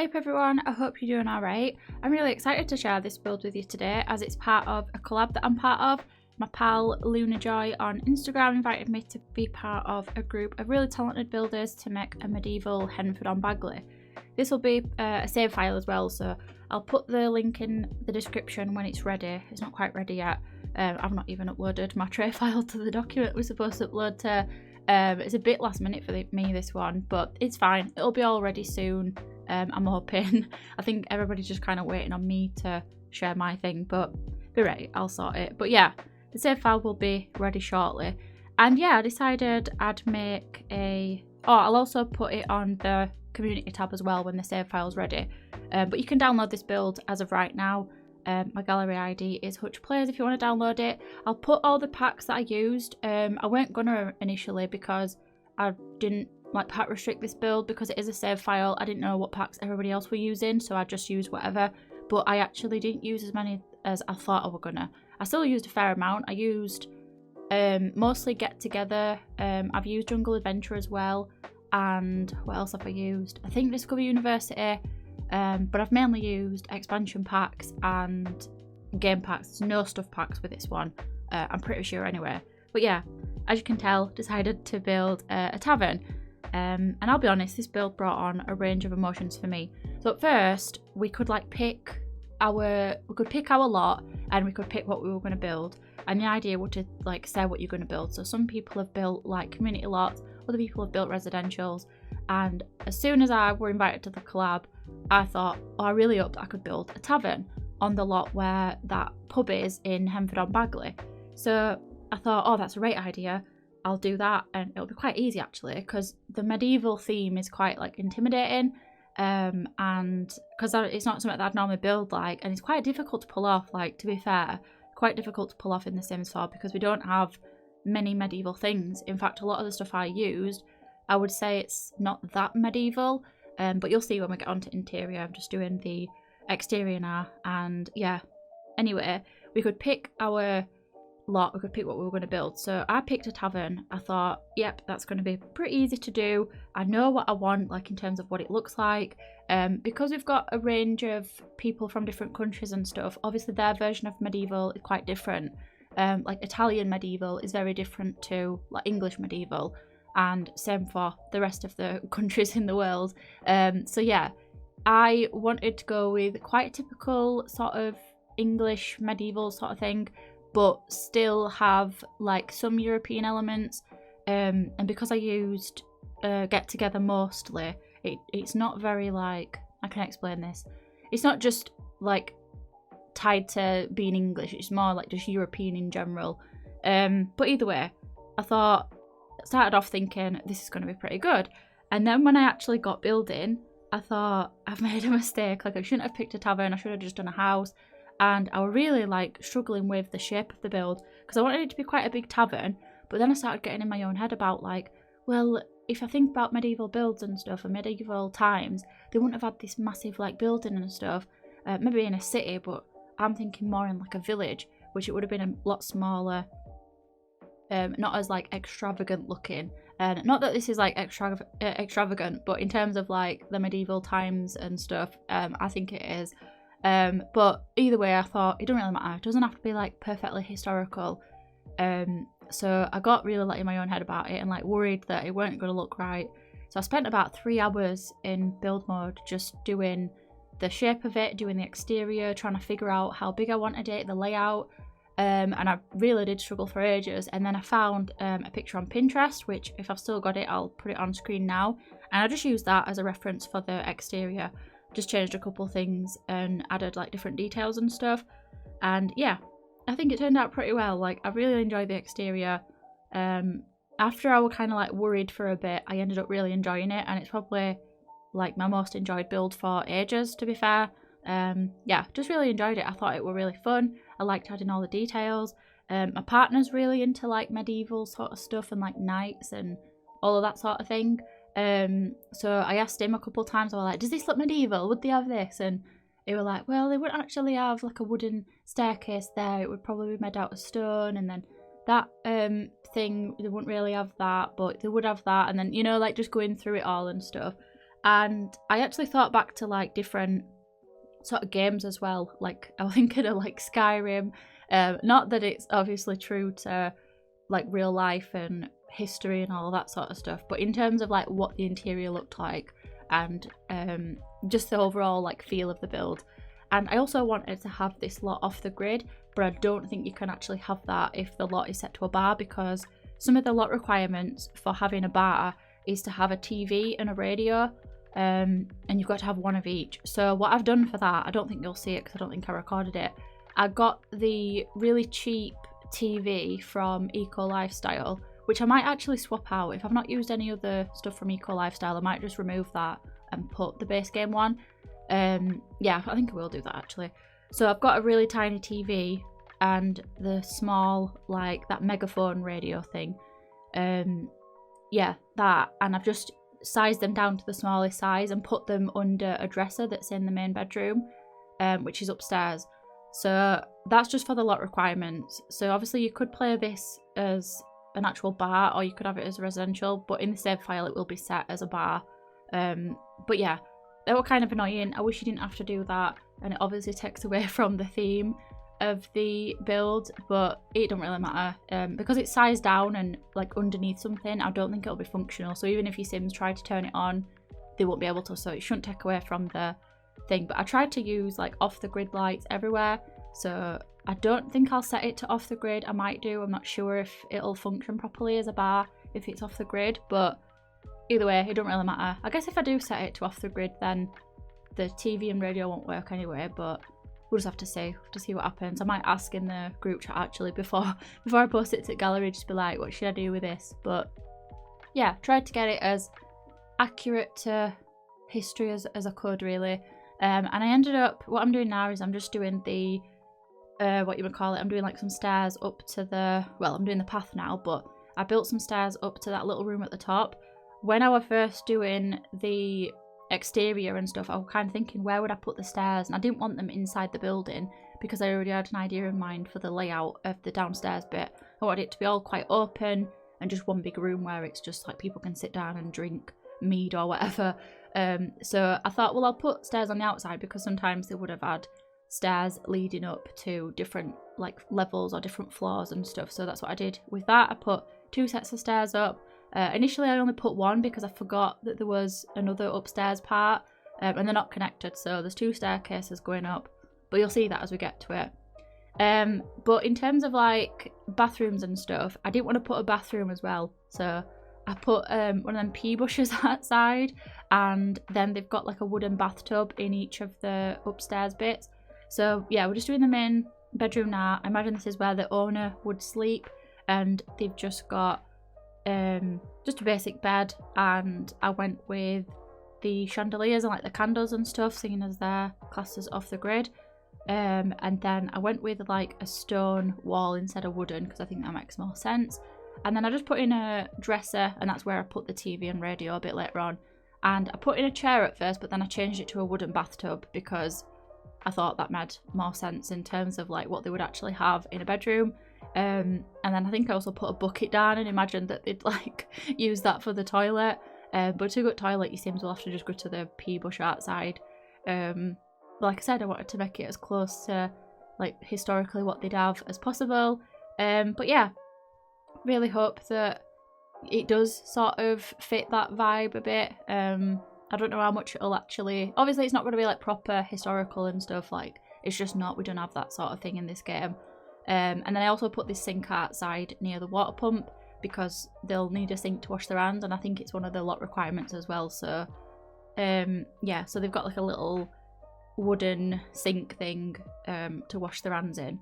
Hey up everyone, I hope you're doing alright. I'm really excited to share this build with you today as it's part of a collab that I'm part of. My pal Luna Joy on Instagram invited me to be part of a group of really talented builders to make a medieval Henford-On-Bagley. This will be a save file as well, so I'll put the link in the description when it's ready. It's not quite ready yet. I've not even uploaded my tray file to the document we're supposed to upload to. It's a bit last minute for me, this one, but it's fine. It'll be all ready soon. I'm hoping. I think everybody's just kind of waiting on me to share my thing, but be ready, I'll sort it. But yeah, the save file will be ready shortly. And yeah, I decided I'd make I'll also put it on the community tab as well when the save file's ready. But you can download this build as of right now. My gallery ID is HutchPlays if you want to download it. I'll put all the packs that I used. I weren't gonna initially because I didn't like pack restrict this build because it is a save file. I didn't know what packs everybody else were using, so I just used whatever. But I actually didn't use as many as I thought I were gonna. I still used a fair amount. I used mostly Get Together. I've used Jungle Adventure as well. And what else have I used? I think Discover University. But I've mainly used expansion packs and game packs. There's no stuff packs with this one. I'm pretty sure anyway. But yeah, as you can tell, decided to build a tavern. And I'll be honest, this build brought on a range of emotions for me. So at first, we could like pick our lot and we could pick what we were going to build. And the idea was to like say what you're going to build. So some people have built like community lots, other people have built residentials. And as soon as I were invited to the collab, I thought, I really hoped I could build a tavern on the lot where that pub is in Henford-On-Bagley. So I thought, that's a great idea. I'll do that, and it'll be quite easy actually because the medieval theme is quite like intimidating, and because it's not something that I'd normally build like, and it's quite difficult to pull off. Like, to be fair, quite difficult to pull off in The Sims 4 because we don't have many medieval things. In fact, a lot of the stuff I used, I would say it's not that medieval, but you'll see when we get onto interior. I'm just doing the exterior now, and yeah. Anyway, we could pick our lot, we could pick what we were going to build. So I picked a tavern. I thought, yep, that's going to be pretty easy to do. I know what I want, like in terms of what it looks like. Because we've got a range of people from different countries and stuff, obviously their version of medieval is quite different. Like Italian medieval is very different to like English medieval, and same for the rest of the countries in the world. So yeah, I wanted to go with quite a typical sort of English medieval sort of thing, but still have like some European elements. And because I used Get Together mostly, it's not very like, I can explain this. It's not just like tied to being English, it's more like just European in general. But either way, I started off thinking this is going to be pretty good. And then when I actually got building, I thought I've made a mistake. Like, I shouldn't have picked a tavern, I should have just done a house. And I was really like struggling with the shape of the build because I wanted it to be quite a big tavern, but then I started getting in my own head about like, well, if I think about medieval builds and stuff and medieval times, they wouldn't have had this massive like building and stuff, maybe in a city, but I'm thinking more in like a village, which it would have been a lot smaller, not as like extravagant looking. And not that this is like extravagant, but in terms of like the medieval times and stuff, I think it is. But either way, I thought it doesn't really matter. It doesn't have to be like perfectly historical. So I got really like in my own head about it and like worried that it weren't going to look right. So I spent about 3 hours in build mode just doing the shape of it, doing the exterior, trying to figure out how big I wanted it, the layout. And I really did struggle for ages. And then I found a picture on Pinterest, which if I've still got it, I'll put it on screen now. And I just used that as a reference for the exterior. Just changed a couple things and added like different details and stuff, and yeah, I think it turned out pretty well. Like, I really enjoyed the exterior. After I was kind of like worried for a bit, I ended up really enjoying it, and it's probably like my most enjoyed build for ages, to be fair. Yeah, just really enjoyed it. I thought it was really fun. I liked adding all the details. My partner's really into like medieval sort of stuff and like knights and all of that sort of thing. So I asked him a couple of times, I was like, does this look medieval? Would they have this? And he was like, well, they wouldn't actually have like a wooden staircase there. It would probably be made out of stone. And then that thing, they wouldn't really have that, but they would have that. And then, you know, like just going through it all and stuff. And I actually thought back to like different sort of games as well. Like I was thinking of like Skyrim. Not that it's obviously true to like real life and history and all that sort of stuff, but in terms of like what the interior looked like and just the overall like feel of the build. And I also wanted to have this lot off the grid, but I don't think you can actually have that if the lot is set to a bar, because some of the lot requirements for having a bar is to have a TV and a radio, and you've got to have one of each. So what I've done for that, I don't think you'll see it because I don't think I recorded it, I got the really cheap TV from Eco Lifestyle, which I might actually swap out. If I've not used any other stuff from Eco Lifestyle, I might just remove that and put the base game one. Yeah, I think I will do that actually. So I've got a really tiny TV and the small, like that megaphone radio thing. Yeah, that, and I've just sized them down to the smallest size and put them under a dresser that's in the main bedroom, which is upstairs. So that's just for the lot requirements. So obviously you could play this as an actual bar, or you could have it as residential, but in the save file it will be set as a bar. But yeah, they were kind of annoying. I wish you didn't have to do that, and it obviously takes away from the theme of the build, but it don't really matter, because it's sized down and like underneath something. I don't think it'll be functional, so even if your Sims try to turn it on, they won't be able to, so it shouldn't take away from the thing. But I tried to use like off the grid lights everywhere, so I don't think I'll set it to off the grid. I might do, I'm not sure if it'll function properly as a bar if it's off the grid, but either way it don't really matter. I guess if I do set it to off the grid, then the TV and radio won't work anyway, but we'll just have to see what happens. I might ask in the group chat actually before I post it to gallery, just be like, what should I do with this? But yeah, tried to get it as accurate to history as I could really. And I ended up, what I'm doing now is I'm just doing the what you would call it, I'm doing like some stairs up to the, well, I'm doing the path now, but I built some stairs up to that little room at the top. When I was first doing the exterior and stuff, I was kind of thinking, where would I put the stairs? And I didn't want them inside the building because I already had an idea in mind for the layout of the downstairs bit. I wanted it to be all quite open and just one big room where it's just like people can sit down and drink mead or whatever. So I thought, well, I'll put stairs on the outside because sometimes they would have had stairs leading up to different like levels or different floors and stuff. So that's what I did with that. I put 2 sets of stairs up. Initially I only put 1 because I forgot that there was another upstairs part, and they're not connected, so there's 2 staircases going up, but you'll see that as we get to it. But in terms of like bathrooms and stuff, I didn't want to put a bathroom as well, so I put one of them pea bushes outside, and then they've got like a wooden bathtub in each of the upstairs bits. So yeah, we're just doing the main bedroom now. I imagine this is where the owner would sleep, and they've just got just a basic bed, and I went with the chandeliers and like the candles and stuff, seeing as they're classed as off the grid. And then I went with like a stone wall instead of wooden because I think that makes more sense. And then I just put in a dresser, and that's where I put the TV and radio a bit later on. And I put in a chair at first, but then I changed it to a wooden bathtub because I thought that made more sense in terms of like what they would actually have in a bedroom. And then I think I also put a bucket down and imagined that they'd like use that for the toilet. But to go to the toilet, your Sims will have to just go to the pea bush outside. Like I said, I wanted to make it as close to like historically what they'd have as possible. But yeah, really hope that it does sort of fit that vibe a bit. I don't know how much it'll actually, obviously it's not going to be like proper historical and stuff, like it's just not, we don't have that sort of thing in this game. And then I also put this sink outside near the water pump because they'll need a sink to wash their hands, and I think it's one of the lot requirements as well. So yeah, so they've got like a little wooden sink thing to wash their hands in.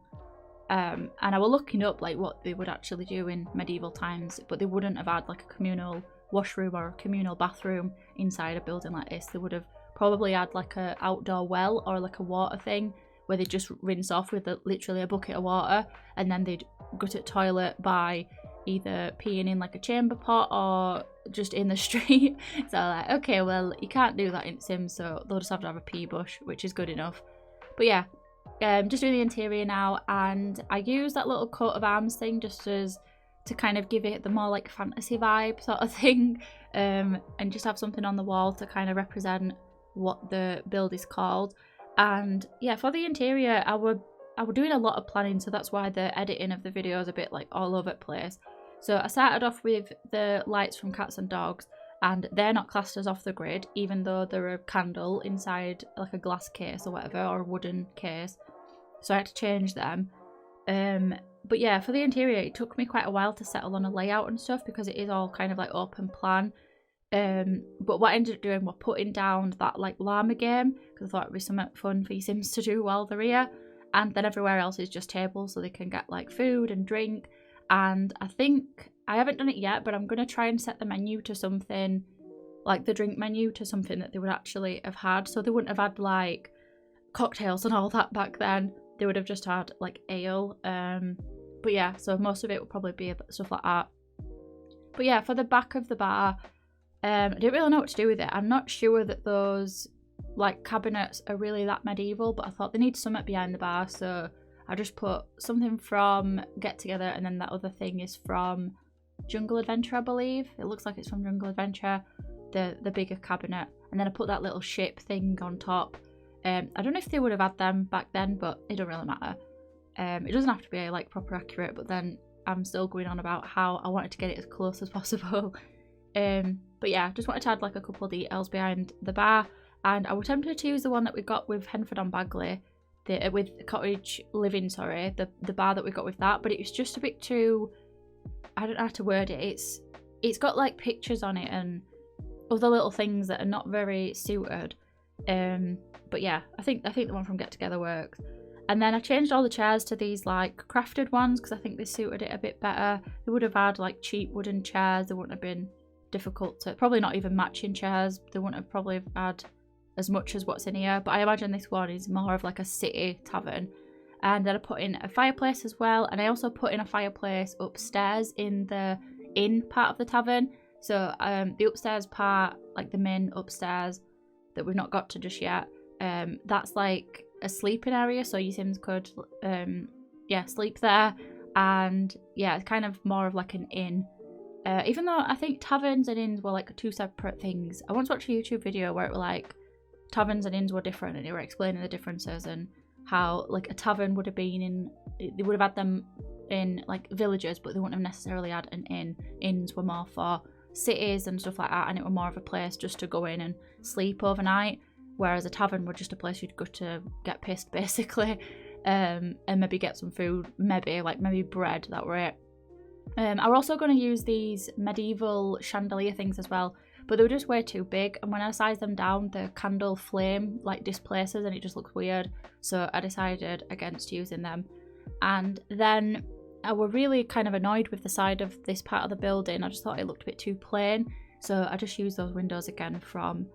And I was looking up like what they would actually do in medieval times, but they wouldn't have had like a communal washroom or a communal bathroom inside a building like this. They would have probably had like a outdoor well or like a water thing where they just rinse off with literally a bucket of water, and then they'd go to the toilet by either peeing in like a chamber pot or just in the street. So like, okay, well you can't do that in Sims, so they'll just have to have a pee bush, which is good enough. But yeah, just doing the interior now, and I use that little coat of arms thing just as to kind of give it the more like fantasy vibe sort of thing, and just have something on the wall to kind of represent what the build is called. And yeah, for the interior, I were doing a lot of planning, so that's why the editing of the video is a bit like all over the place. So I started off with the lights from Cats and Dogs, and they're not classed as off the grid, even though they're a candle inside like a glass case or whatever, or a wooden case. So I had to change them. But yeah, for the interior, it took me quite a while to settle on a layout and stuff, because it is all kind of like open plan. But what I ended up doing was putting down that like llama game, because I thought it'd be something fun for your Sims to do while they're here. And then everywhere else is just tables, so they can get like food and drink. And I think, I haven't done it yet, but I'm going to try and set the menu to something, like the drink menu, to something that they would actually have had. So they wouldn't have had like cocktails and all that back then. They would have just had like ale. But yeah, so most of it would probably be stuff like that. But yeah, for the back of the bar, I didn't really know what to do with it. I'm not sure that those like cabinets are really that medieval, but I thought they need something behind the bar, so I just put something from Get Together, and then that other thing is from Jungle Adventure, I believe. It looks like it's from Jungle Adventure, the bigger cabinet. And then I put that little ship thing on top. I don't know if they would have had them back then, but it don't really matter. It doesn't have to be like proper accurate, but then I'm still going on about how I wanted to get it as close as possible. But yeah, just wanted to add like a couple of details behind the bar. And I was tempted to use the one that we got with Henford-On-Bagley, with Cottage Living, sorry, the bar that we got with that, but it was just a bit too, I don't know how to word it. It's got like pictures on it and other little things that are not very suited. But yeah, I think the one from Get Together works. And then I changed all the chairs to these like crafted ones, because I think they suited it a bit better. They would have had like cheap wooden chairs. They wouldn't have been difficult to, probably not even matching chairs. They wouldn't have probably had as much as what's in here, but I imagine this one is more of like a city tavern. And then I put in a fireplace as well, and I also put in a fireplace upstairs in the inn part of the tavern. So the upstairs part, like the main upstairs that we've not got to just yet, that's like a sleeping area, so your Sims could sleep there. And yeah, it's kind of more of like an inn, even though I think taverns and inns were like two separate things. I once watched a YouTube video where it were like taverns and inns were different, and they were explaining the differences and how like a tavern would have been in, they would have had them in like villages, but they wouldn't have necessarily had an inn. Inns were more for cities and stuff like that, and it were more of a place just to go in and sleep overnight, whereas a tavern was just a place you'd go to get pissed basically, and maybe get some food, maybe bread. That were it. I'm also going to use these medieval chandelier things as well, but they were just way too big, and when I sized them down, the candle flame like displaces and it just looks weird, so I decided against using them. And then I were really kind of annoyed with the side of this part of the building. I just thought it looked a bit too plain, so I just used those windows again from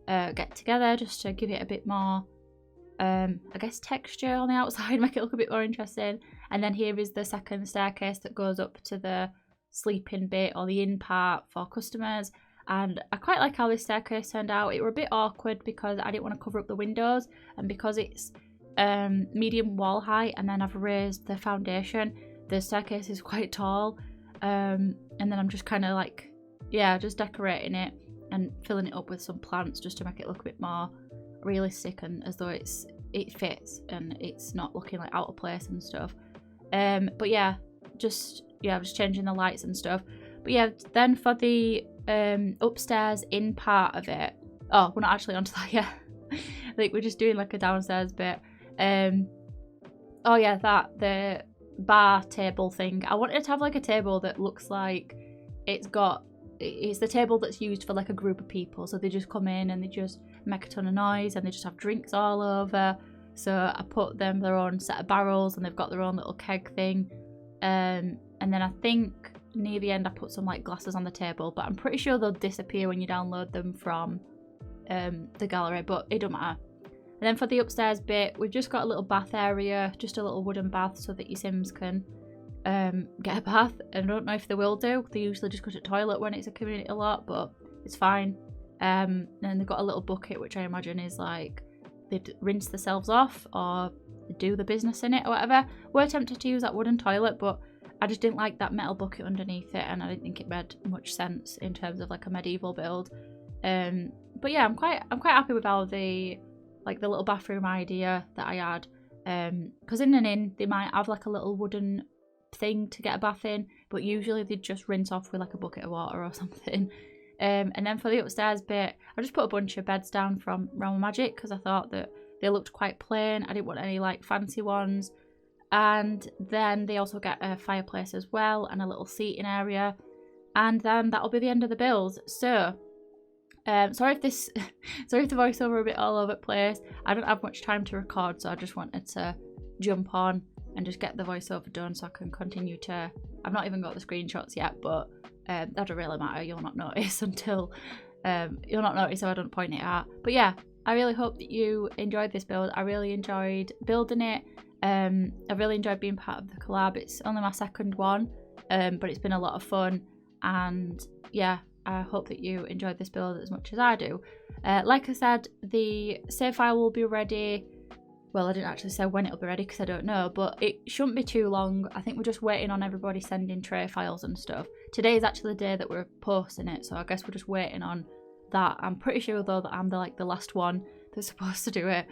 Get Together, just to give it a bit more I guess texture on the outside, make it look a bit more interesting. And then here is the second staircase that goes up to the sleeping bit, or the inn part for customers. And I quite like how this staircase turned out. It were a bit awkward because I didn't want to cover up the windows, and because it's medium wall height and then I've raised the foundation, the staircase is quite tall. And then I'm just kind of like, yeah, just decorating it and filling it up with some plants just to make it look a bit more realistic and as though it fits and it's not looking like out of place and stuff. But yeah, I'm just changing the lights and stuff. But yeah, then for the upstairs in part of it, oh, we're not actually onto that yet. Like we're just doing like a downstairs bit. Oh yeah, the bar table thing. I wanted to have like a table that looks like it's the table that's used for like a group of people, so they just come in and they just make a ton of noise and they just have drinks all over. So I put them their own set of barrels, and they've got their own little keg thing. And then I think near the end I put some like glasses on the table, but I'm pretty sure they'll disappear when you download them from the gallery, but it don't matter. And then for the upstairs bit, we've just got a little bath area, just a little wooden bath so that your Sims can get a bath. And I don't know if they will do. They usually just go to the toilet when it's a community lot, but it's fine. And they've got a little bucket, which I imagine is like they'd rinse themselves off or do the business in it or whatever. We're tempted to use that wooden toilet, but I just didn't like that metal bucket underneath it, and I didn't think it made much sense in terms of like a medieval build. But yeah, I'm quite happy with all the like the little bathroom idea that I had. Because in an inn they might have like a little wooden thing to get a bath in, but usually they just rinse off with like a bucket of water or something. And then for the upstairs bit, I just put a bunch of beds down from Realm of Magic because I thought that they looked quite plain. I didn't want any like fancy ones. And then they also get a fireplace as well and a little seating area. And then that'll be the end of the build. So sorry if the voiceover are a bit all over the place. I don't have much time to record, so I just wanted to jump on and just get the voiceover done so I can continue to... I've not even got the screenshots yet, but that doesn't really matter. You'll not notice until... you'll not notice if I don't point it out. But yeah, I really hope that you enjoyed this build. I really enjoyed building it. I really enjoyed being part of the collab. It's only my second one, but it's been a lot of fun. And yeah, I hope that you enjoyed this build as much as I do. Like I said, the save file will be ready. Well, I didn't actually say when it'll be ready because I don't know, but it shouldn't be too long. I think we're just waiting on everybody sending tray files and stuff. Today is actually the day that we're posting it, so I guess we're just waiting on that. I'm pretty sure though that I'm the last one that's supposed to do it,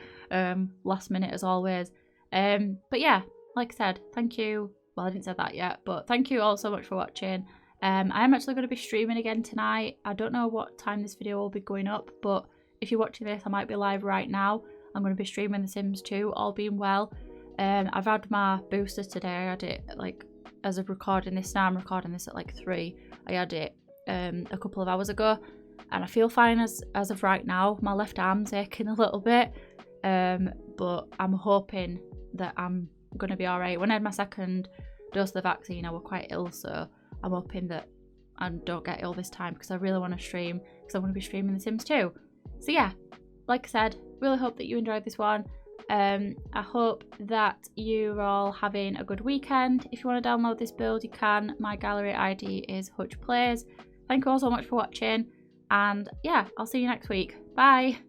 last minute as always. But yeah, like I said, thank you. Well, I didn't say that yet, but thank you all so much for watching. I am actually going to be streaming again tonight. I don't know what time this video will be going up, but if you're watching this, I might be live right now. I'm going to be streaming The Sims 2, all being well. I've had my booster today. I had it like as of recording this now. I'm recording this at like 3. I had it a couple of hours ago, and I feel fine as of right now. My left arm's aching a little bit, but I'm hoping that I'm going to be alright. When I had my second dose of the vaccine, I was quite ill, so I'm hoping that I don't get ill this time because I really want to stream, because I want to be streaming The Sims 2. So yeah, like I said, really hope that you enjoyed this one. I hope that you're all having a good weekend. If you want to download this build, you can. My gallery ID is HutchPlays. Thank you all so much for watching, and yeah, I'll see you next week. Bye!